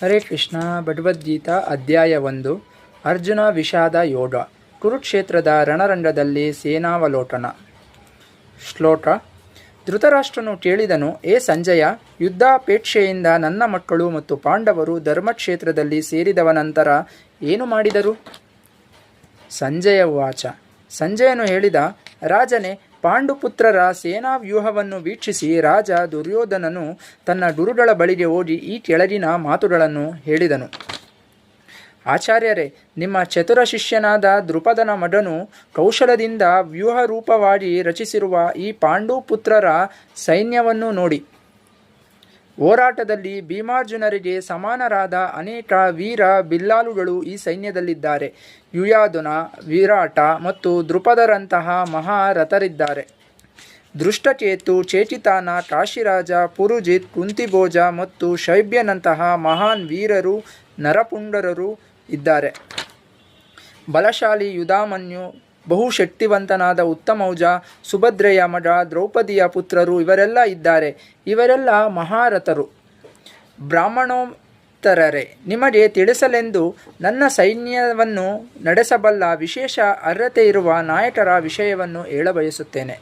ಹರೇ ಕೃಷ್ಣ. ಭಗವದ್ಗೀತಾ ಅಧ್ಯಾಯ 1. ಅರ್ಜುನ ವಿಷಾದ ಯೋಗ. ಕುರುಕ್ಷೇತ್ರದ ರಣರಂಗದಲ್ಲಿ ಸೇನಾವಲೋಕನ. ಶ್ಲೋಕ. ಧೃತರಾಷ್ಟ್ರನು ಕೇಳಿದನು, ಏ ಸಂಜಯ, ಯುದ್ಧಾಪೇಕ್ಷೆಯಿಂದ ನನ್ನ ಮಕ್ಕಳು ಮತ್ತು ಪಾಂಡವರು ಧರ್ಮಕ್ಷೇತ್ರದಲ್ಲಿ ಸೇರಿದವ ನಂತರ ಏನು ಮಾಡಿದರು? ಸಂಜಯ ಉವಾಚ. ಸಂಜಯನು ಹೇಳಿದ, ರಾಜನೇ, ಪಾಂಡುಪುತ್ರರ ಸೇನಾವ್ಯೂಹವನ್ನು ವೀಕ್ಷಿಸಿ ರಾಜ ದುರ್ಯೋಧನನು ತನ್ನ ಗುರುಗಳ ಬಳಿಗೆ ಹೋಗಿ ಈ ಕೆಳಗಿನ ಮಾತುಗಳನ್ನು ಹೇಳಿದನು. ಆಚಾರ್ಯರೇ, ನಿಮ್ಮ ಚತುರ ಶಿಷ್ಯನಾದ ದ್ರುಪದನ ಮಗನು ಕೌಶಲದಿಂದ ವ್ಯೂಹರೂಪವಾಗಿ ರಚಿಸಿರುವ ಈ ಪಾಂಡುಪುತ್ರರ ಸೈನ್ಯವನ್ನು ನೋಡಿ. ಹೋರಾಟದಲ್ಲಿ ಭೀಮಾರ್ಜುನರಿಗೆ ಸಮಾನರಾದ ಅನೇಕ ವೀರ ಬಿಲ್ಲಾಲುಗಳು ಈ ಸೈನ್ಯದಲ್ಲಿದ್ದಾರೆ. ಯುಯಾಧನ, ವಿರಾಟ ಮತ್ತು ದ್ರುಪದರಂತಹ ಮಹಾರಥರಿದ್ದಾರೆ. ದೃಷ್ಟಕೇತು, ಚೇಚಿತಾನ, ಕಾಶಿರಾಜ, ಪುರುಜಿತ್, ಕುಂತಿಭೋಜ ಮತ್ತು ಶೈಬ್ಯನಂತಹ ಮಹಾನ್ ವೀರರು, ನರಪುಂಗರರು ಇದ್ದಾರೆ. ಬಲಶಾಲಿ ಯುಧಾಮನ್ಯು, ಬಹುಶಕ್ತಿವಂತನಾದ ಉತ್ತಮೌಜ, ಸುಭದ್ರೆಯ ಮಗ ದ್ರೌಪದಿಯ ಪುತ್ರರು ಇವರೆಲ್ಲ ಇದ್ದಾರೆ. ಇವರೆಲ್ಲ ಮಹಾರಥರು. ಬ್ರಾಹ್ಮಣೋತ್ತರರೇ, ನಿಮಗೆ ತಿಳಿಸಲೆಂದು ನನ್ನ ಸೈನ್ಯವನ್ನು ನಡೆಸಬಲ್ಲ ವಿಶೇಷ ಅರ್ಹತೆ ಇರುವ ನಾಯಕರ ವಿಷಯವನ್ನು ಹೇಳಬಯಸುತ್ತೇನೆ.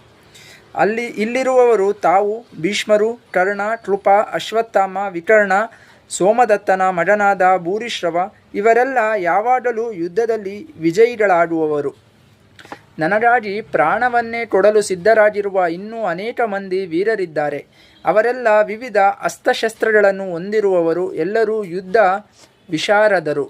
ಇಲ್ಲಿರುವವರು ತಾವು ಭೀಷ್ಮರು, ಕರ್ಣ, ಕೃಪ, ಅಶ್ವತ್ಥಾಮ, ವಿಕರ್ಣ, ಸೋಮದತ್ತನ ಮಗನಾದ ಭೂರಿಶ್ರವ ಇವರೆಲ್ಲ ಯಾವಾಗಲೂ ಯುದ್ಧದಲ್ಲಿ ವಿಜಯಿಗಳಾಗುವವರು. ನನಗಾಗಿ ಪ್ರಾಣವನ್ನೇ ಕೊಡಲು ಸಿದ್ಧರಾಗಿರುವ ಇನ್ನೂ ಅನೇಕ ಮಂದಿ ವೀರರಿದ್ದಾರೆ. ಅವರೆಲ್ಲ ವಿವಿಧ ಅಸ್ತ್ರಶಸ್ತ್ರಗಳನ್ನು ಹೊಂದಿರುವವರು. ಎಲ್ಲರೂ ಯುದ್ಧ ವಿಶಾರದರು.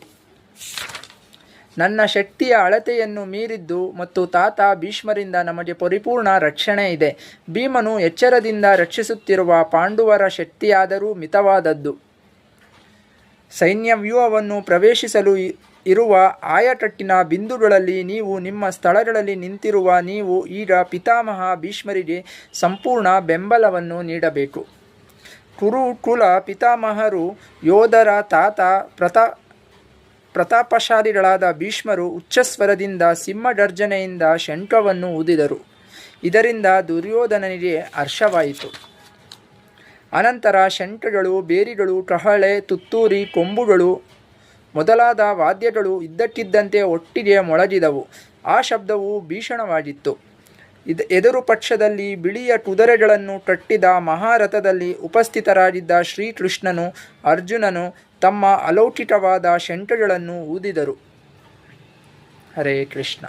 ನನ್ನ ಶಕ್ತಿಯ ಅಳತೆಯನ್ನು ಮೀರಿದ್ದು ಮತ್ತು ತಾತ ಭೀಷ್ಮರಿಂದ ನಮಗೆ ಪರಿಪೂರ್ಣ ರಕ್ಷಣೆ ಇದೆ. ಭೀಮನು ಎಚ್ಚರದಿಂದ ರಕ್ಷಿಸುತ್ತಿರುವ ಪಾಂಡವರ ಶಕ್ತಿಯಾದರೂ ಮಿತವಾದದ್ದು. ಸೈನ್ಯವ್ಯೂಹವನ್ನು ಪ್ರವೇಶಿಸಲು ಇರುವ ಆಯಕಟ್ಟಿನ ಬಿಂದುಗಳಲ್ಲಿ ನೀವು ನಿಮ್ಮ ಸ್ಥಳಗಳಲ್ಲಿ ನಿಂತಿರುವ ನೀವು ಈಗ ಪಿತಾಮಹ ಭೀಷ್ಮರಿಗೆ ಸಂಪೂರ್ಣ ಬೆಂಬಲವನ್ನು ನೀಡಬೇಕು. ಕುರುಕುಲ ಪಿತಾಮಹರು ಯೋಧರ ತಾತ ಪ್ರತಾಪಶಾಲಿಗಳಾದ ಭೀಷ್ಮರು ಉಚ್ಚಸ್ವರದಿಂದ ಸಿಂಹಗರ್ಜನೆಯಿಂದ ಶಂಖವನ್ನು ಊದಿದರು. ಇದರಿಂದ ದುರ್ಯೋಧನನಿಗೆ ಹರ್ಷವಾಯಿತು. ಅನಂತರ ಶಂಖಗಳು, ಬೇರಿಗಳು, ಕಹಳೆ, ತುತ್ತೂರಿ, ಕೊಂಬುಗಳು ಮೊದಲಾದ ವಾದ್ಯಗಳು ಇದ್ದಕ್ಕಿದ್ದಂತೆ ಒಟ್ಟಿಗೆ ಮೊಳಗಿದವು. ಆ ಶಬ್ದವು ಭೀಷಣವಾಗಿತ್ತು. ಎದುರು ಪಕ್ಷದಲ್ಲಿ ಬಿಳಿಯ ಕುದುರೆಗಳನ್ನು ಕಟ್ಟಿದ ಮಹಾರಥದಲ್ಲಿ ಉಪಸ್ಥಿತರಾಗಿದ್ದ ಶ್ರೀಕೃಷ್ಣನು, ಅರ್ಜುನನು ತಮ್ಮ ಅಲೌಕಿಕವಾದ ಶಂಖಗಳನ್ನು ಊದಿದರು. ಹರೇ ಕೃಷ್ಣ.